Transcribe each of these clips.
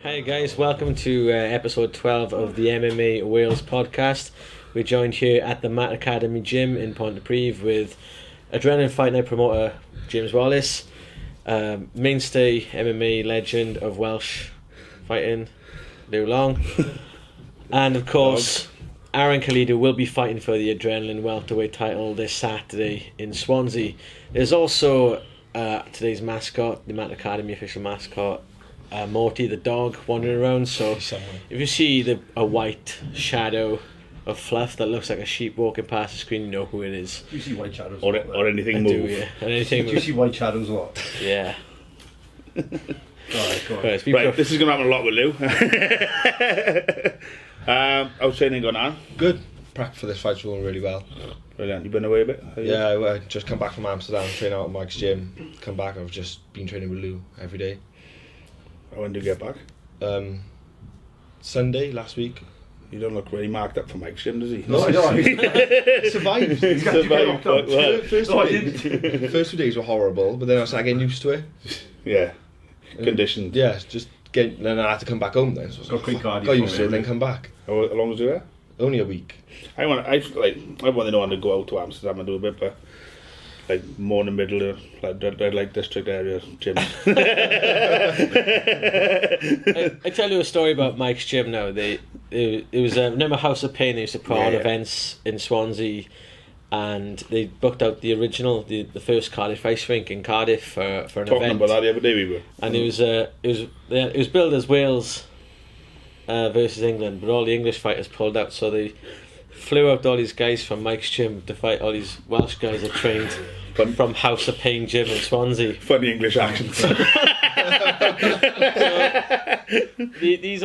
Hey guys, welcome to episode 12 of the MMA Wales podcast. We're joined here at the Matt Academy gym in Pontypridd with Adrenaline Fight Night promoter James Wallace, mainstay MMA legend of Welsh fighting Lou Long, and of course Aaron Khalid, who will be fighting for the Adrenaline welterweight title this Saturday in Swansea. There's also today's mascot, the Matt Academy official mascot, Morty the dog, wandering around. So if you see a white shadow of fluff that looks like a sheep walking past the screen, you know who it is. Do you see white shadows? Or anything move. Do, yeah. And anything Do you see white shadows a lot? Yeah. Alright, go on. Right, this is going to happen a lot with Lou. How's training gone on? Good. Prep for this fight's going really well. Brilliant. You been away a bit? Yeah, I just come back from Amsterdam, train out at Mike's gym. Come back, I've just been training with Lou every day. When did you get back? Sunday last week. You don't look really marked up for Mike's gym, does he? No, I don't. Survived. Survived quite well. First 2 days were horrible, but then I was getting used to it. Yeah. Conditioned. Yeah, then I had to come back home then. So got used to it, then come back. How long was you there? Only a week. I want to know when to go out to Amsterdam and do a bit, but more in the middle of red light district area gyms. I tell you a story about Mike's gym now. It was remember House of Pain. They used to put on events in Swansea, and they booked out the original, the first Cardiff ice rink in Cardiff for an event. Talking about that the other day we were. And it was billed as Wales versus England, but all the English fighters pulled out, so they flew out all these guys from Mike's gym to fight all these Welsh guys that trained from House of Pain gym in Swansea. Funny English accents. So,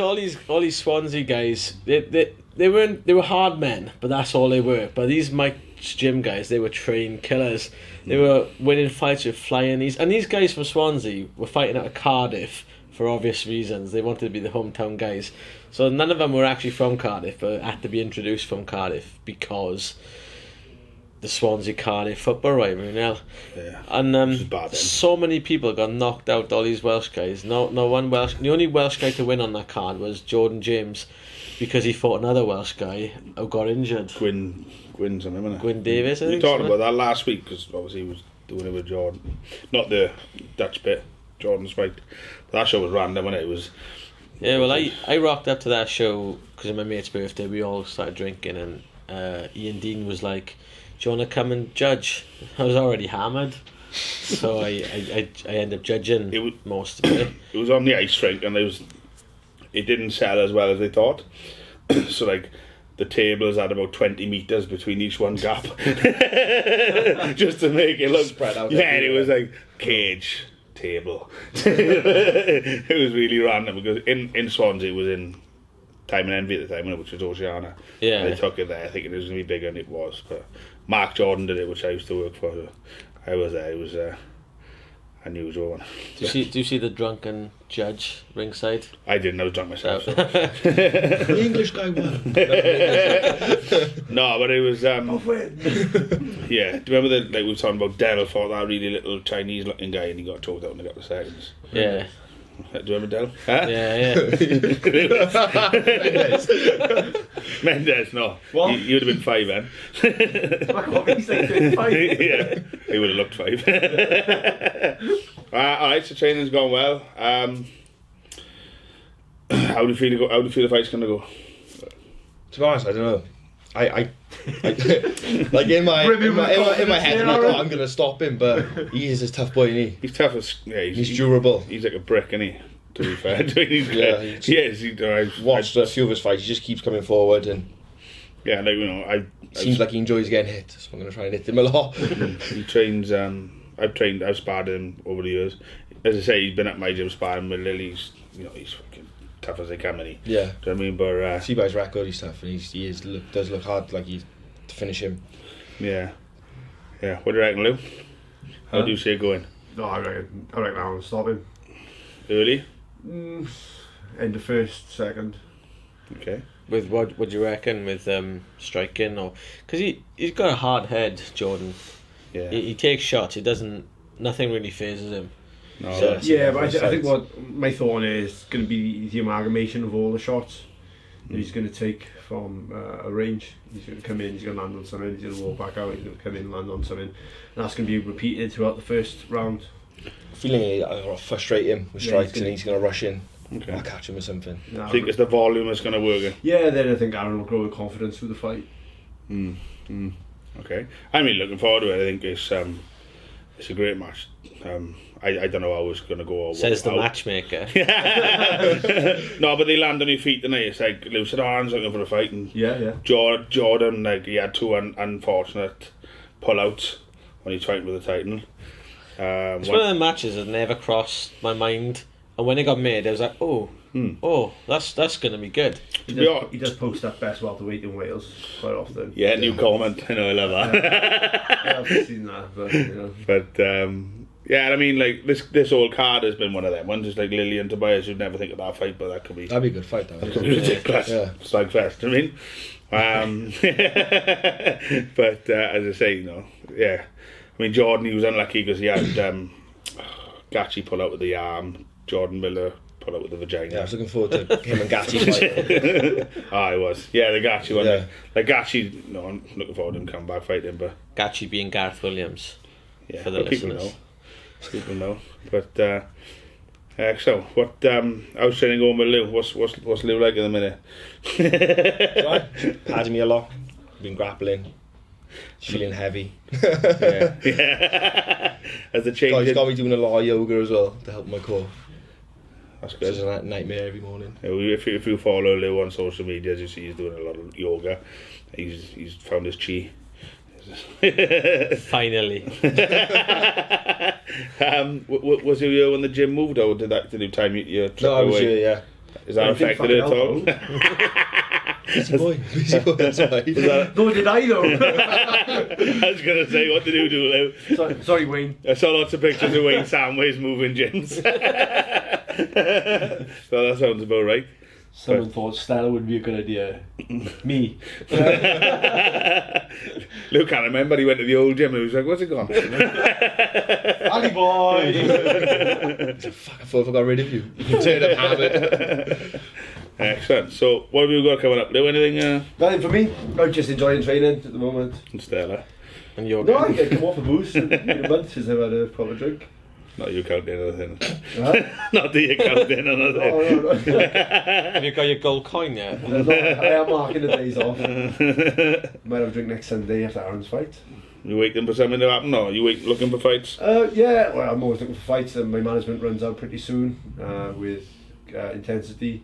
all these Swansea guys, they were hard men, but that's all they were. But these Mike's gym guys, they were trained killers. They were winning fights with flying these guys from Swansea were fighting out of Cardiff for obvious reasons. They wanted to be the hometown guys. So none of them were actually from Cardiff, but had to be introduced from Cardiff because the Swansea-Cardiff football rivalry now. Yeah. And so many people got knocked out, all these Welsh guys. The only Welsh guy to win on that card was Jordan James, because he fought another Welsh guy who got injured. Gwyn something, wasn't it? Gwyn Davis, I think. We talked about that last week, because obviously he was doing it with Jordan. Not the Dutch bit, Jordan's fight. But that show was random, wasn't it? It was... Yeah, well, I rocked up to that show because of my mate's birthday. We all started drinking, and Ian Dean was like, "Do you want to come and judge?" I was already hammered, so I ended up judging most of it. It was on the ice rink, and it didn't sell as well as they thought. So the tables had about 20 metres between each one gap, just to make it look spread out. Yeah, and it was like cage. Table. It was really random because in Swansea it was in Time and Envy at the time, which was Oceana. Yeah. And they took it there. I think it was going to be bigger than it was. But Mark Jordan did it, which I used to work for. So I was there. It was unusual one. Do you see the drunken judge ringside? I didn't. I was drunk myself. So. The English guy won. No, but it was. Yeah. Do you remember we were talking about Dell fought that really little Chinese looking guy and he got choked out and he got the seconds? Yeah. Do you remember Dell? Huh? Yeah. Mendes, no. What? He would have been 5 then. He's like 5. Yeah, he would have looked 5. Alright, so training's gone well. How do you feel the fight's going to go? To be honest, I don't know. I like in my head, I'm like, oh, I'm gonna stop him, but he is a tough boy, isn't he? He's tough as he's durable. He's like a brick, isn't he? To be fair, I've watched a few of his fights. He just keeps coming forward, and yeah, seems like he enjoys getting hit. So I'm gonna try and hit him a lot. He trains. I've sparred him over the years. As I say, he's been at my gym sparring with Lily. He's fucking tough as they can, isn't he? Yeah. Do you know what I mean? But see by his record, he's tough, and he does look hard, like he's to finish him. Yeah. What do you reckon, Lou? How do you see it going? No, I reckon I'm gonna stop him. Early? End of first, second. Okay. With what do you reckon with striking, or because he's got a hard head, Jordan. Yeah. He takes shots. Nothing really phases him. No, So- that's- Yeah, but I Sides. think what my thought on it is going to be the amalgamation of all the shots that he's going to take from a range. He's going to come in, he's going to land on something, he's going to walk back out, he's going to come in, land on something, and that's going to be repeated throughout the first round. Feeling I'm gonna frustrate him with Yeah, strikes he's gonna- and he's gonna rush in. Okay. I'll catch him with something. Now, I think it's the volume that's going to work it. yeah, then I think Aaron will grow with confidence through the fight. Okay. I mean, looking forward to it. I think it's a great match. I don't know how it's going to go. Or Says the how- matchmaker. No, but they land on your feet tonight. It's like Lewis said, Aaron's looking for a fight, and Yeah. Jordan, like he had two unfortunate pull-outs when he fighting for the title. It's one of the matches that never crossed my mind, and when it got made, I was like, oh, that's gonna be good. He does post that best welterweight in Wales quite often. Yeah, new comment. I know, I love that. I haven't seen that, but you know. But yeah, I mean, like this whole card has been one of them ones. It's like Lily and Tobias. You'd never think of that fight, but that could be That'd be a good fight though. ridiculous. Yeah. Slugfest. I mean, but as I say, yeah. I mean, Jordan, he was unlucky because he had Gachi pull out with the arm. Jordan Miller pull out with the vagina. Yeah, I was looking forward to him and Gachi fight. I was. Yeah, the Gachi one. Yeah. Like Gachi, no, I'm looking forward to him come back fighting, but Gachi being Gareth Williams. yeah, For the but people listeners. know. People know. But so what? How's training going with Lou? What's Lou like in the minute? Right. Padding me a lot. Been grappling. Feeling heavy. Yeah. Has the change? He's got me doing a lot of yoga as well to help my core. That's It's good. a nightmare every morning. If you follow Lou on social media, as you see, he's doing a lot of yoga. He's found his chi. Finally. Was you here when the gym moved, or did you time your trip No, I was away? here, yeah. Is that I didn't affected it at all? Busy boy, that's right. No, did I though? I was going to say, what did you do, Lou? Sorry, Wayne. I saw lots of pictures of Wayne Samways moving gyms. So that sounds about right. Someone thought Stella would be a good idea. Me. Lou can't remember, he went to the old gym and he was like, what's it gone? Ali boy. Fuck, I thought I got rid of you. Turn up habit. Excellent. So, what have you got coming up, Lou? Anything Nothing for me. I'm just enjoying training at the moment. Stella? And you're No, I get come off a boost in a month since I've had a proper drink. Not you counting anything. Huh? Not that you counting anything. No. Have you got your gold coin yet? I am marking the days off. Might have a drink next Sunday after Aaron's fight. You waiting for something to happen, or you looking for fights? Yeah, well, I'm always looking for fights, and my management runs out pretty soon with Intensity.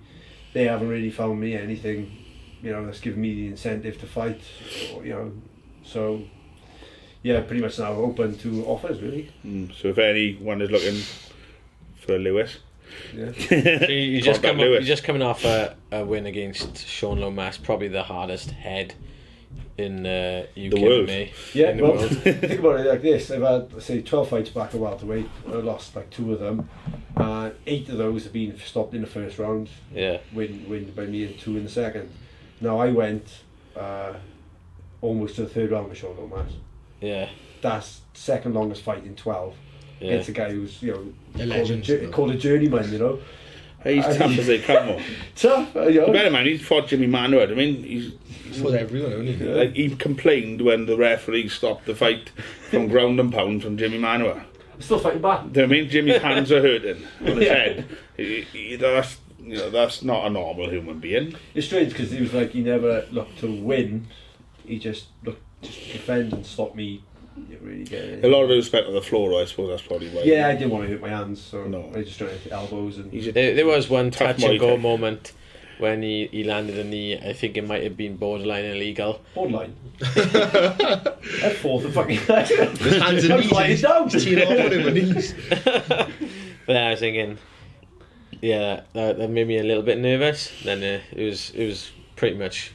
They haven't really found me anything, that's given me the incentive to fight, so yeah, pretty much now open to offers, really. So if anyone is looking for Lewis, Yeah. You just Contact come up, Lewis. you're just coming off a win against Sean Lomas, probably the hardest head in UK world. MMA. Yeah, in the well, world. think about it like this. I've had, say, 12 fights back at welterweight. I lost like 2 of them. 8 of those have been stopped in the first round. Yeah. Win by me and 2 in the second. Now, I went almost to the third round with Sean Lomas. Yeah. That's second longest fight in 12. Yeah. Against a guy who's, A legend. called a journeyman, he's tough as they come on. Tough, Bear in mind, he's fought Jimmy Manuel. I mean, he's For everyone, only. like he complained when the referee stopped the fight from ground and pound from Jimmy Manuel. Still fighting back. Do you know what I mean? Jimmy's hands are hurting on his Yeah. head. That's not a normal human being. It's strange because he was like, he never looked to win. He just looked to defend and stop me really getting A lot of it was spent on the floor. I suppose that's probably why. Yeah, I didn't want to hurt my hands, so No. I just tried to hit elbows and. He's a There was one tough touch and go Muay Thai. moment when he landed a knee. I think it might have been borderline illegal. Borderline. I fought the fucking. His hands and I was knees. lying down. Teeing off on him with knees. But then I was thinking, yeah, that made me a little bit nervous. Then it was pretty much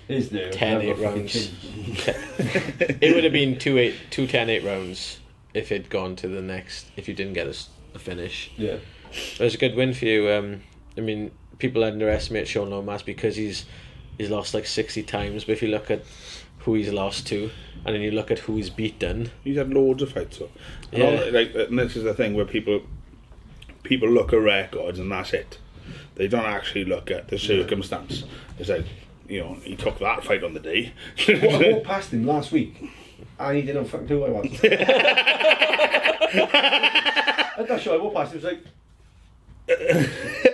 His nerve. 10-8 rounds. It would have been 10-8 rounds if it'd gone to the next, if you didn't get a finish. Yeah. It was a good win for you. I mean, people underestimate Sean Lomas because he's lost like 60 times, but if you look at who he's lost to, and then you look at who he's beaten. He's had loads of fights, though. And Yeah. and this is the thing where people look at records and that's it. They don't actually look at the circumstance. It's like, you know, he took that fight on the day. I walked past him last week and he didn't fucking do what I was. I'm not sure, I walked past him, he was like,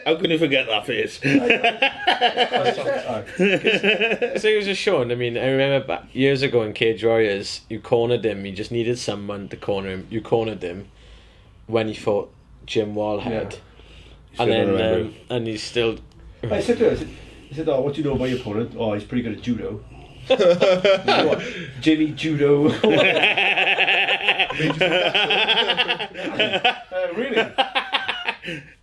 How can you forget that face? So it was just shown. I mean, I remember years ago in Cage Warriors, you cornered him. You just needed someone to corner him. You cornered him when he fought Jim Wallhead, and then and he's still. I said to her, I said, oh, what do you know about your opponent? Oh, he's pretty good at judo. What, Jimmy Judo. Really?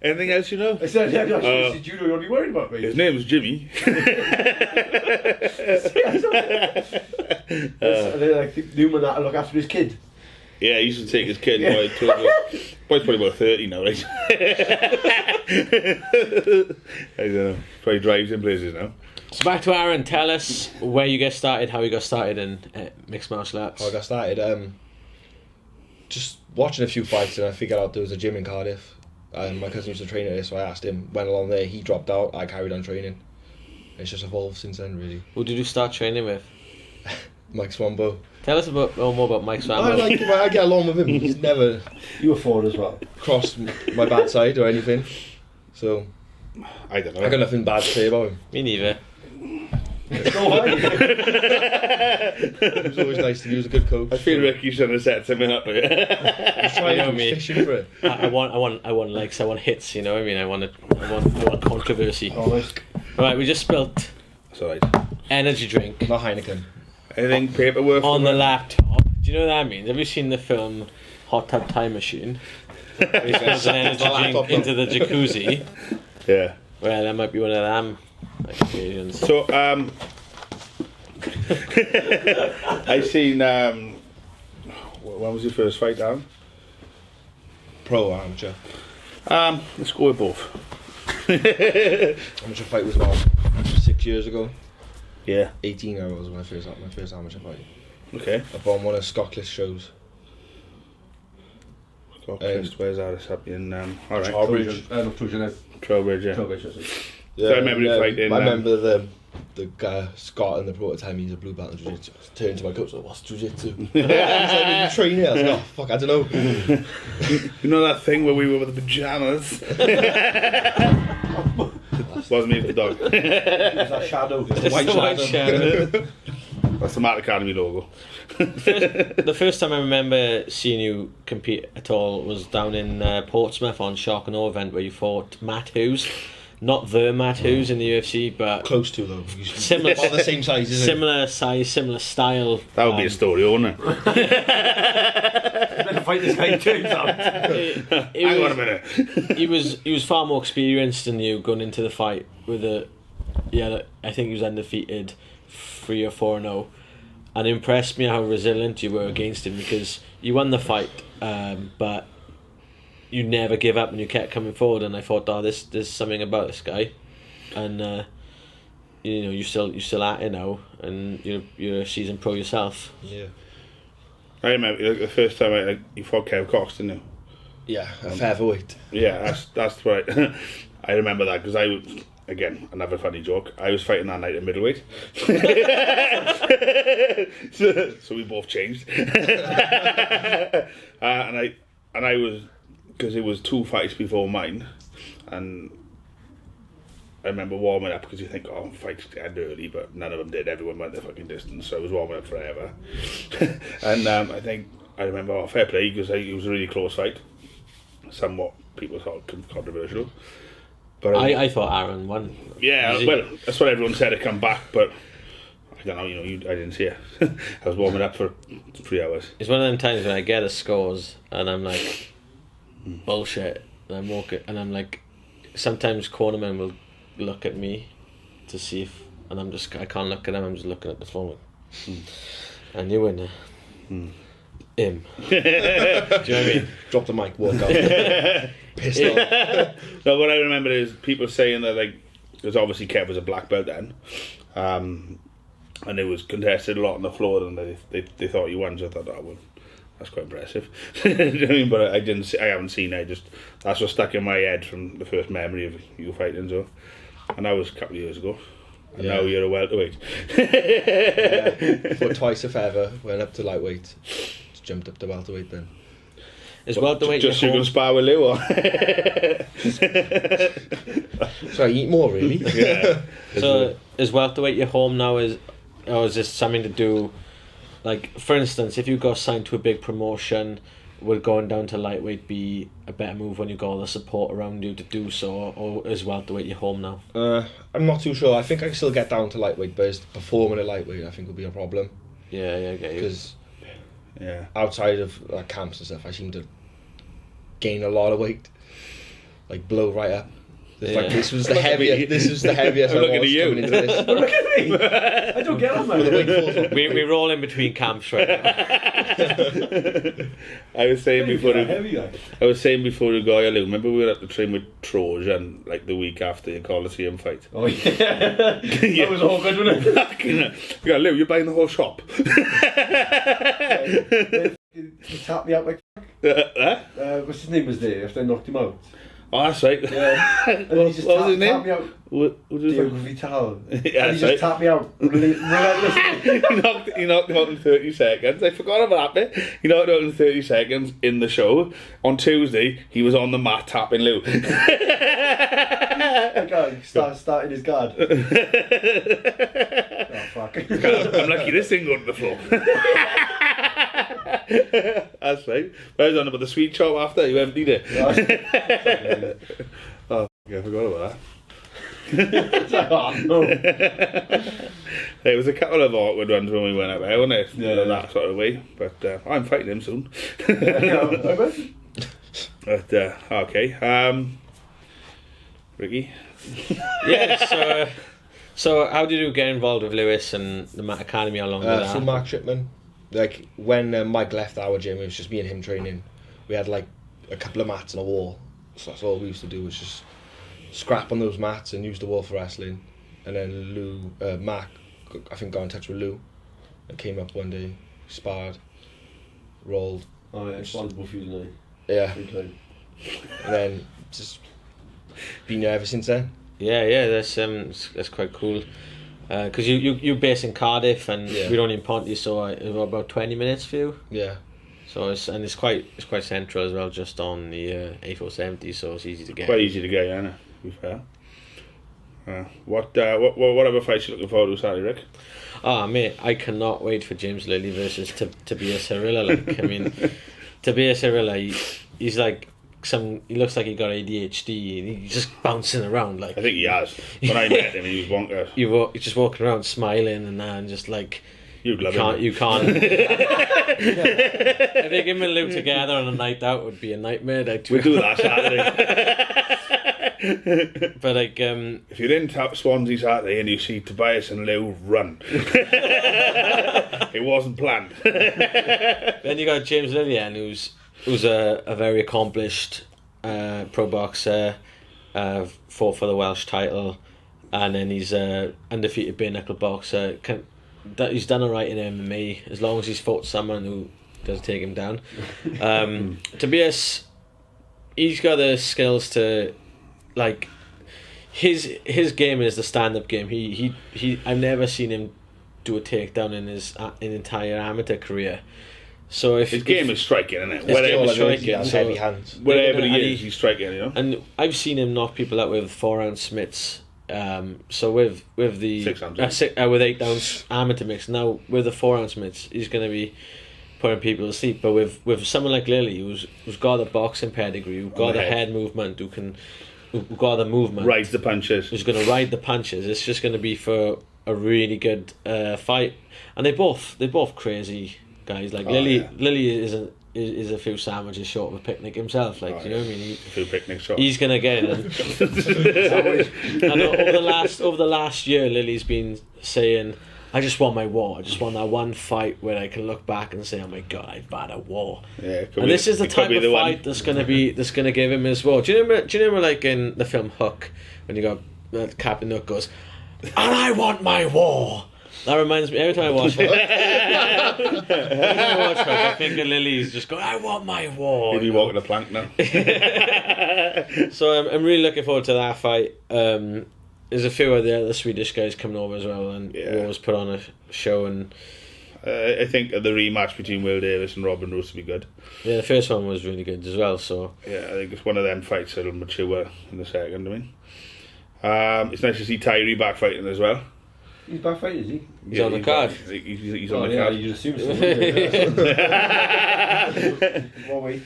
Anything else you know? I said, yeah, this is judo, you're only worried about me. His name's Jimmy. They like Newman had to look after his kid. Yeah, he used to take his kid. Yeah. Boy's probably about 30 now, right? I don't know. Probably drives in places now. So back to Aaron. Tell us where you get started, how you got started in mixed martial arts. How I got started, just watching a few fights, and I figured out there was a gym in Cardiff. My cousin used to train at it, so I asked him, went along there, he dropped out, I carried on training. It's just evolved since then, really. Who did you start training with? Mike Swambo. Tell us more about Mike Swambo. I like him, I get along with him. He's never You were forward as well. crossed my bad side or anything. So, I don't know. I got nothing bad to say about him. Me neither. It's no way. It was always nice to be, he was a good coach. I feel Ricky's trying to set something up here. He's trying You know to me. fishing for it. I want likes. I want hits. You know what I mean? I want controversy. Honest. Right, we just spilt That's alright. energy drink Not Heineken. Anything paperwork? on the laptop. Do you know what that means? Have you seen the film Hot Tub Time Machine? Where he spills an energy drink into the jacuzzi. Yeah. Well, that might be one of them occasions. So, I seen, when was your first fight, Darren? Pro or amateur. Let's go with both. Amateur fight was about 6 years ago. Yeah. 18 I was when my first amateur fight. Okay. Up on one of Scotland shows. Where's that? It's up in, alright. Trowbridge. Not Trowbridge, Trowbridge, yeah. Trowbridge. So I remember the fight in, I remember the guy, Scott, in the prototype, he's a blue belt in jiu-jitsu. Turned to my coach, like, what's jiu-jitsu? He's like, are you training? I was like, oh, fuck, I don't know. You know that thing where we were with the pajamas? Wasn't me, the dog. It's that shadow. It's the white shadow. That's the Matt Academy logo. The first time I remember seeing you compete at all was down in Portsmouth on Shark and Awe event where you fought Matt Hughes. Not the Matt Hughes in the UFC, but Close to, though. similar, About the same size, isn't similar size, similar style. That would be a story, wouldn't it? Better fight this guy James out. Hang on a minute. He was far more experienced than you going into the fight with I think he was undefeated 3 or 4-0, and it impressed me how resilient you were against him because you won the fight, but you never give up and you kept coming forward. And I thought, there's something about this guy, and you're still at it now, and you're a seasoned pro yourself. Yeah. I remember the first time you fought Kev Cox, didn't you? Yeah, a featherweight. Yeah, that's right. I remember that because I was, again, another funny joke. I was fighting that night at middleweight, so we both changed. And I was, because it was 2 fights before mine, and I remember warming up because you think, oh, fights end early, but none of them did. Everyone went their fucking distance, so I was warming up forever. And I remember, oh, fair play, because it was a really close fight. Somewhat people thought controversial. But I thought Aaron won. yeah, well, that's what everyone said to come back, but I don't know, I didn't see it. I was warming up for 3 hours. It's one of them times when I get the scores and I'm like, bullshit, and I'm walking, and I'm like, sometimes cornermen will look at me to see if, and I can't look at them, I'm just looking at the floor. And you win. Him. Do you know what I mean? Drop the mic, walk out. Pissed off. No, what I remember is people saying that, like, because obviously Kev was a black belt then, and it was contested a lot on the floor, and they thought you won, so I thought, oh, well, that's quite impressive. You know what I mean? But I haven't seen it. That's what stuck in my head from the first memory of you fighting. So, and that was a couple of years ago. And now you're a welterweight. Fought twice if ever. Went up to lightweight. Just jumped up to welterweight then. Is welterweight just so you can spar with Lou? Or? So I eat more really. Yeah. So is welterweight your home now? Or is this something to do? Like, for instance, if you got signed to a big promotion, would going down to lightweight be a better move when you got all the support around you to do so, or is welterweight your home now? I'm not too sure. I think I can still get down to lightweight, but performing at lightweight I think will be a problem. Yeah, I get you. Because Yeah. outside of camps and stuff, I seem to gain a lot of weight, like blow right up. It's like, this was the heaviest. This was the heaviest I was looking at you. coming into this. Look at me. I don't get on my weight. we roll in between camps right now. I was saying before heavy, like. I was saying before we got here, Lou, remember we were at the train with Trojan like the week after your Coliseum fight? Oh yeah. That was all good, wasn't it? Yeah, Lou, you're buying the whole shop. He tapped me out like what's his name was there after I knocked him out. Oh, that's right. Yeah. And What he just was his tapped name? me out. What was his Diego name? Vital. Yeah, And he that's just right. tapped me out relentlessly. He knocked him out in 30 seconds. I forgot about that bit. He knocked him out in 30 seconds in the show. On Tuesday, he was on the mat tapping Lou. Starting his guard. Oh, fuck. I'm lucky this didn't go to the floor. That's right. But I was on about the sweet shop after. You emptied it. Oh, yeah, I forgot about that. Oh, no. There was a couple of awkward ones when we went up there, wasn't it? Yeah. That sort of way. But I'm fighting him soon. But okay. Ricky. Yeah. So how did you get involved with Lewis and the Matt Academy? How long did that? Through Mark Shipman. Like when Mike left our gym, it was just me and him training. We had like a couple of mats and a wall, so that's all we used to do was just scrap on those mats and use the wall for wrestling. And then Mark, I think, got in touch with Lou and came up one day, sparred, rolled. Oh yeah, responsible for you tonight. Yeah. And then just been there ever since then. Yeah, that's quite cool. Because you based in Cardiff and we're only in Ponty, so it was about 20 minutes for you. Yeah. So it's quite central as well, just on the A470, so it's easy to get. Quite easy to get, yeah, to be fair. What other fights you looking forward to Saturday, Rick? Oh mate, I cannot wait for James Lilly versus Tobias Harila. Like, I mean, Tobias Harila, he's like he looks like he got ADHD and he's just bouncing around like. I think he has. When I met him, he was bonkers. You're just walking around smiling and just like. You can't. I think him and Lou together on a night out would be a nightmare. We'll do that Saturday. But like, if you're in Swansea Saturday and you see Tobias and Lou, run. It wasn't planned. Then you got James Lillian, who's a very accomplished pro boxer, fought for the Welsh title, and then he's a undefeated bare knuckle boxer. He's done alright in MMA as long as he's fought someone who does take him down. Tobias, he's got the skills to, like, his game is the stand-up game. He I've never seen him do a takedown in his entire amateur career. So his game is striking, isn't it? Whatever striking, heavy hands. Wherever he is, he's striking, you know. And I've seen him knock people out with 4-ounce mitts. So with the 6 ounce with 8 ounce amateur mix, now with the 4-ounce mitts, he's going to be putting people to sleep. But with someone like Lily, who's got the boxing pedigree, who's got the head movement, who got the movement, rides the punches, who's going to ride the punches, it's just going to be for a really good fight. And they both crazy guys. Like Lily is a few sandwiches short of a picnic himself. Like, you know what I mean? A few picnics short. He's gonna get it. And over the last year, Lily's been saying, "I just want my war. I just want that one fight where I can look back and say, oh my god, I've had a war." Yeah, and this is the type of fight that's gonna give him his war. Do you remember like in the film Hook when you got Captain Hook goes, "And I want my war." That reminds me, every time I watch Hook, I think of Lily's just going, I want my award. He'll be walking the plank now. So I'm really looking forward to that fight. There's a few of the other Swedish guys coming over as well, and we always put on a show. And I think the rematch between Will Davis and Robin Roos will be good. yeah, the first one was really good as well. So Yeah, I think it's one of them fights that'll mature in the second. I mean, it's nice to see Tyree back fighting as well. He's back fighting, is he? he's on the card. He's on the card. You'd assume so. Wouldn't you? What weight?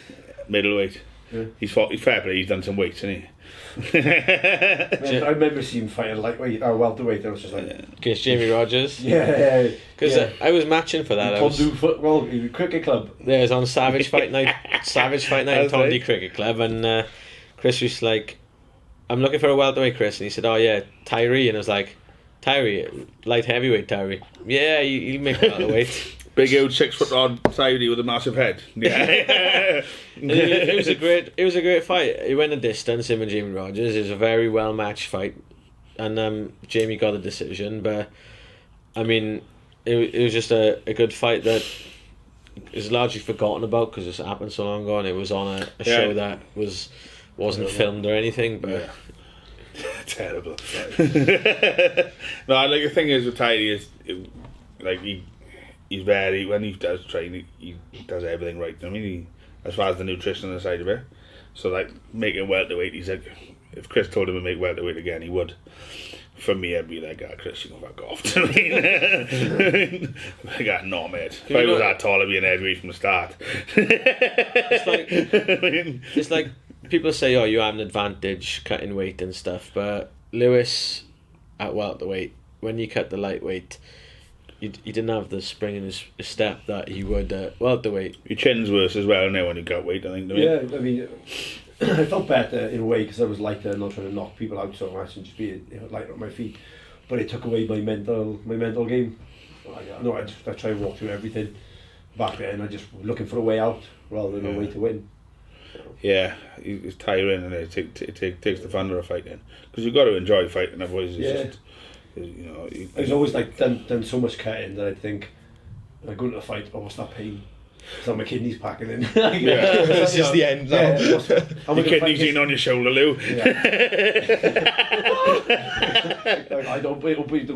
Middleweight. Yeah. He's fair play. He's done some weights, hasn't he? I remember seeing him fighting lightweight or welterweight. I was just like, Against Jamie Rogers. yeah. Because I was matching for that. Cricket Club. Yeah, it was on Savage Fight Night. Savage Fight Night at That's Tondy right. Cricket Club, and Chris was like, "I'm looking for a welterweight, Chris," and he said, "Oh yeah, Tyree," and I was like, "Tyree, light heavyweight, Tyree. Yeah, he'll make welterweight." Big huge 6 foot odd Saudi with a massive head. Yeah. It was a great fight. It went a distance, him and Jamie Rogers. It was a very well matched fight, and Jamie got a decision. But I mean, it was just a good fight that is largely forgotten about because it's happened so long ago, and it was on a show that wasn't filmed or anything. But terrible. No, like the thing is with Tyree is like he's very, when he does train, he does everything right. I mean, as far as the nutrition side of it. So like making welterweight, he's like, if Chris told him to make welterweight again, he would. For me, I'd be like, Chris, you can fuck off. I mean, like, no, mate. If I was that tall, I'd be an heavyweight from the start. It's like people say, oh, you have an advantage cutting weight and stuff, but Lewis at welterweight, when you cut the lightweight, he didn't have the spring in his step that he would welterweight. Your chin's worse as well now when you got weight, I think. Yeah, I mean, I felt better in a way because I was lighter and not trying to knock people out so much and just be lighter on my feet. But it took away my mental game. I try and walk through everything. Back then, I just was looking for a way out rather than a way to win. Yeah, it's tiring and it takes the fun of a fight in. Because you've got to enjoy fighting, otherwise it's just, you know... I was always like done so much cutting that I'd think, when I go into the fight, oh, what's that pain? So my kidneys packing in. This is the end now. Your kidneys in on your shoulder, Lou. I don't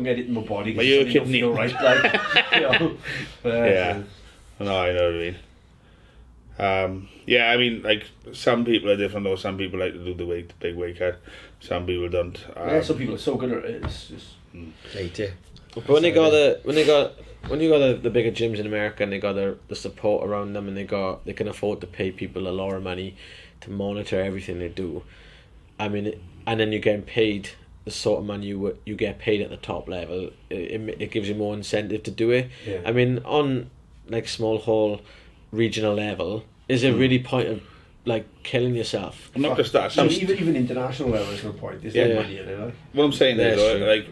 get it in my body. But your kidney... feel right, like, you know. Yeah. No, I know what you mean. Yeah, I mean, like, some people are different though. Some people like to do the big weight cut. Some people don't. Some people are so good at it. It's just... Later. But when you got the bigger gyms in America and they got the support around them and they can afford to pay people a lot of money to monitor everything they do, I mean, and then you're getting paid the sort of money you get paid at the top level, it gives you more incentive to do it. Yeah. I mean, on like small hall regional level, is it really point of like killing yourself? I'm not going to start. Even international level is no point. There's no money in it. Like. What I'm saying is, That's true. like,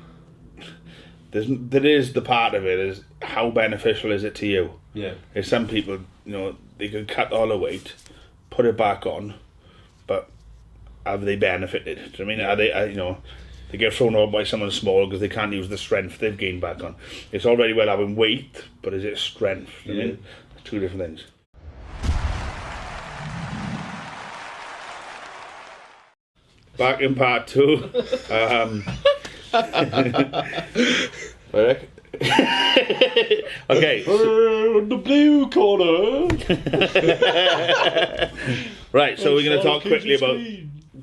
there is the part of it is how beneficial is it to you? Yeah. If some people, you know, they can cut all the weight, put it back on, but have they benefited? Do you know what I mean? Are they, you know, they get thrown out by someone small because they can't use the strength they've gained back on. It's all very well having weight, but is it strength? Do you know what I mean? Two different things. Back in part 2. Rick? Okay. The blue corner. Right, so we're going to talk quickly about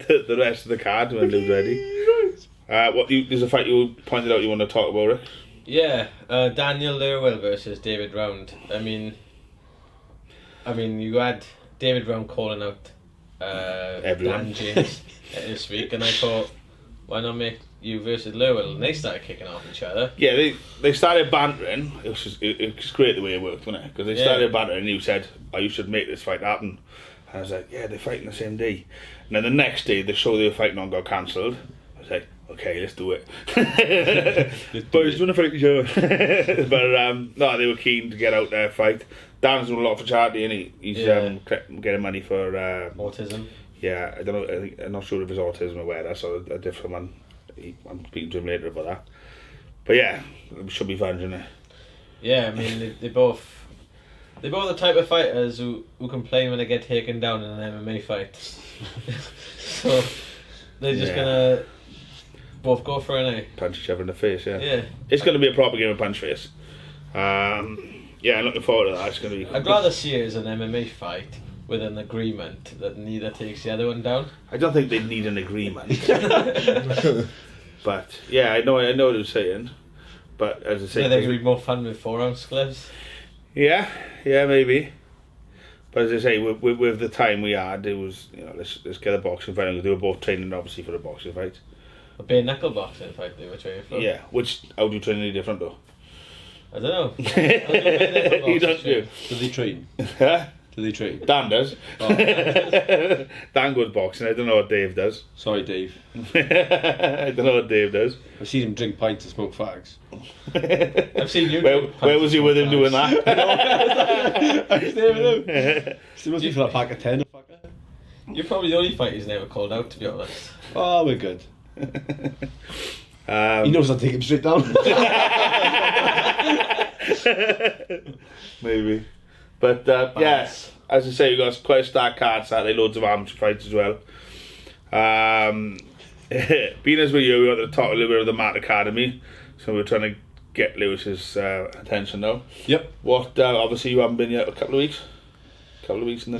the rest of the card when Lou's ready. There's a fight you pointed out you want to talk about, Rick? Yeah, Daniel Lewell versus David Round. I mean, you had David Round calling out Everyone. Dan James this week, and I thought, why not make you versus Lewell? And they started kicking off each other. Yeah, they started bantering. It was great the way it worked, wasn't it? Because they started bantering and you said, oh, you should make this fight happen. And I was like, yeah, they're fighting the same day. And then the next day, the show they were fighting on got cancelled. I was like, okay, let's do it. Boys, do you want to fight each other? But no, they were keen to get out there, fight. Dan's doing a lot for charity, and he's getting money for autism. Yeah, I don't know. I'm not sure if it's autism or where that's a different one. I'm speaking to him later about But yeah, it should be fun, shouldn't it? Yeah, I mean they're both the type of fighters who complain when they get taken down in an MMA fight. So they're just gonna both go for it, eh? Punch each other in the face, yeah. Yeah. It's going to be a proper game of punch face. Yeah, I'm looking forward to that. It's going to be. I'd rather see it as an MMA fight with an agreement that neither takes the other one down. I don't think they need an agreement. But yeah, I know what you're saying. But as I say, I think it'd be more fun with 4-ounce gloves. yeah, maybe. But as I say, with the time we had, it was let's get a boxing fight. They were both training obviously for a boxing fight. A bare knuckle boxing fight they were training for. Yeah, how do you train any different though? I don't know. You don't do. Do they train? Huh? Do they train? Dan does. Oh. Dan goes boxing. I don't know what Dave does. Sorry, Dave. I don't know what Dave does. I've seen him drink pints and smoke fags. I've seen you. Where was he with him doing that? I was there with him. He must be for a pack of 10. You're probably the only fight he's never called out, to be honest. Oh, we're good. He knows I'll take him straight down. Maybe. But yeah, as I say, we've got quite a stacked card Saturday, loads of amateur fights as well. Being as we're here, we want to talk a little bit of the Matt Academy, so we're trying to get Lewis's attention now. Yep. What, obviously you haven't been yet a couple of weeks? In the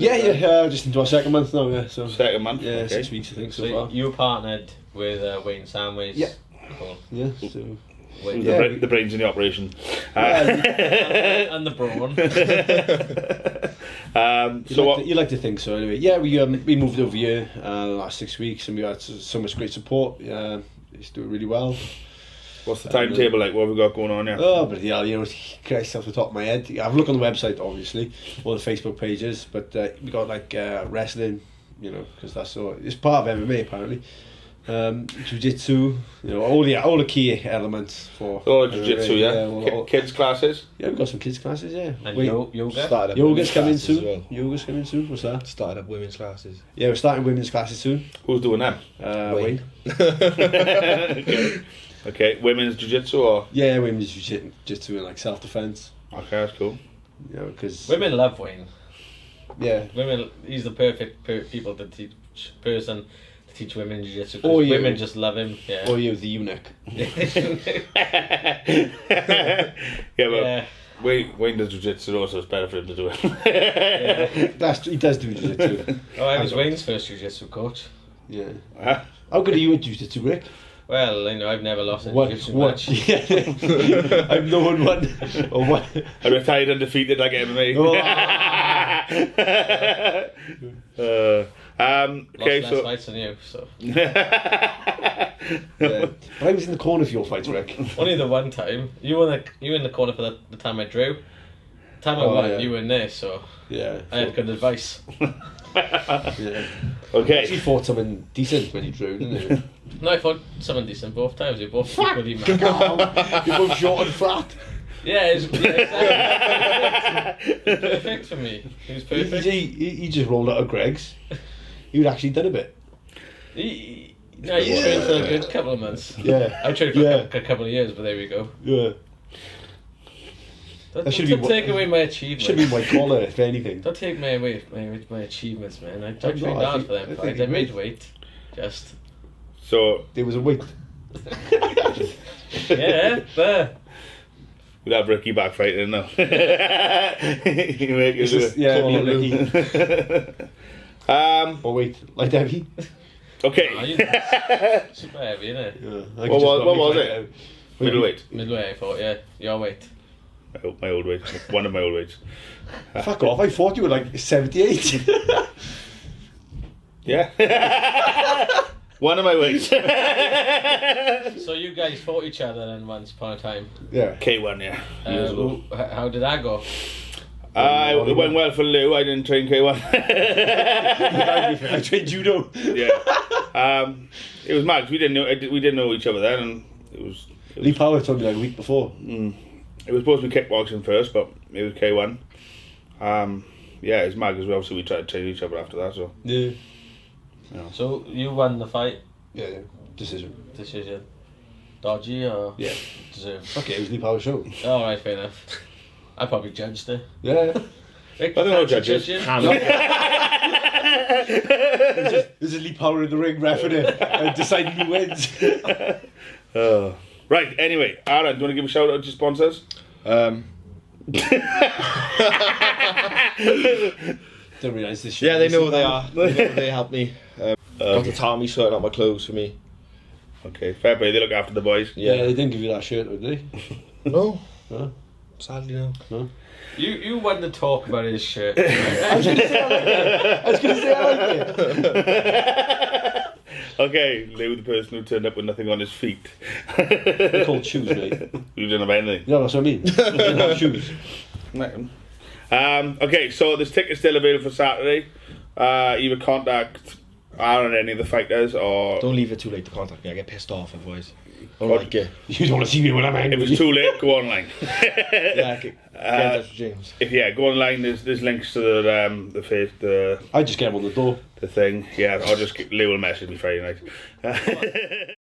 just into our second month now, yeah. So second month? yeah, Okay. 6 weeks I think so So far. you partnered with Wayne Samways. Yeah. Cool. Yeah, so Wayne. Yeah. The brains in the operation. And the brawn. you like to think so anyway. Yeah, we moved over here the last 6 weeks and we had so much great support. It's doing really well. What's the timetable like? What have we got going on here? Oh, but yeah, Christ, off the top of my head, I've looked on the website obviously, all the Facebook pages, but we got like wrestling, because that's so it's part of MMA apparently. Jiu-jitsu, all the key elements for. Oh, jiu-jitsu, yeah. Kids classes. Yeah, we've got some kids classes, yeah. And yoga. Started up Yoga's women's coming classes soon. as well. Yoga's coming soon. What's that? Started up women's classes. Yeah, we're starting women's classes soon. Who's doing them? Wayne. Okay, women's jiu-jitsu or? Yeah, women's jiu-jitsu and like self-defense. Okay, that's cool. Because Women love Wayne. yeah. Women, he's the perfect person to teach women jiu-jitsu. Oh, yeah. Women just love him. Yeah. Or you, the eunuch. Yeah, but Yeah. Wayne does jiu-jitsu also, so it's better for him to do it. He does do jiu-jitsu. Oh, I was Wayne's first jiu-jitsu coach. Yeah. Huh? How good are you at jiu-jitsu, Rick? Well, I've never lost a What? jiu-jitsu match. Yeah. I've known one. Or what? I retired undefeated like MMA. Okay, Lost less so fights than you, so. Yeah. But I was in the corner for your fights, Rick. Only the one time. You were in the corner for the time I drew. The time I won, yeah. you were in there, so Yeah. I had good advice. Yeah. okay. He fought someone decent when he drew, didn't he? No, I fought someone decent both times. We both equally mad. You're both short and fat. Yeah, it was perfect for me. It was perfect. He just rolled out of Greg's. He'd actually done a bit. He trained for a good couple of months. Yeah. I trained for a couple of years, but there we go. Yeah. Don't should be take away my achievements. Should be white collar, if anything. Don't take my away my achievements, man. I I'm trained not, I hard think- for I them think fights. you I made did. weight. Just. So There was a weight. Yeah, there. we'll have Ricky back fighting now. You make it do it. Yeah, Come me on, and Ricky. Or weight, like Debbie. Okay. Super heavy, innit? Yeah. What was it? Middleweight. Midway, I thought, yeah. Your weight. My old weight. One of my old weights. Fuck off, I thought you were like 78. Yeah. One of my weights. So you guys fought each other then once upon a time. Yeah. K1, yeah. Years ago. How did that go? It went well for Lou. I didn't train K1. I trained judo. Yeah. It was mad 'cause we didn't know each other then, and it was Lee Power told me like a week before. it was supposed to be kickboxing first, but it was K1. Yeah, it's mad because we tried to train each other after that. So Yeah. So you won the fight Yeah. Decision. decision. Dodgy or Yeah. deserved? Okay, it was Lee Power's show. All right, fair enough. I probably judged it. Yeah. Rick, I don't know, fancy judges. judging? There's a Lee Power in the ring, reffing it, and deciding who wins. Right, anyway, Aaron, do you want to give a shout out to your sponsors? Don't realise this. Yeah, they know who they are. They know they help me. Got the Tommy sorting out my clothes for me. Okay, fair play, they look after the boys. Yeah, they didn't give you that shirt, did they? No. No. Sadly, no. No. You wanted to talk about his shirt. I was going to say I like it. Okay, Lou, the person who turned up with nothing on his feet. They're called shoes, mate. You didn't have anything. Yeah, that's what I mean. They didn't have shoes. Okay, so this ticket's still available for Saturday. Either contact Aaron or any of the fighters, or Don't leave it too late to contact me. I get pissed off otherwise. I don't like it. You don't want to see me when I'm if angry. it's too late, go online. Yeah, get in touch with James. Go online. There's links to the I just get him on the door. thing. Yeah, I'll just Lou will message me Friday night.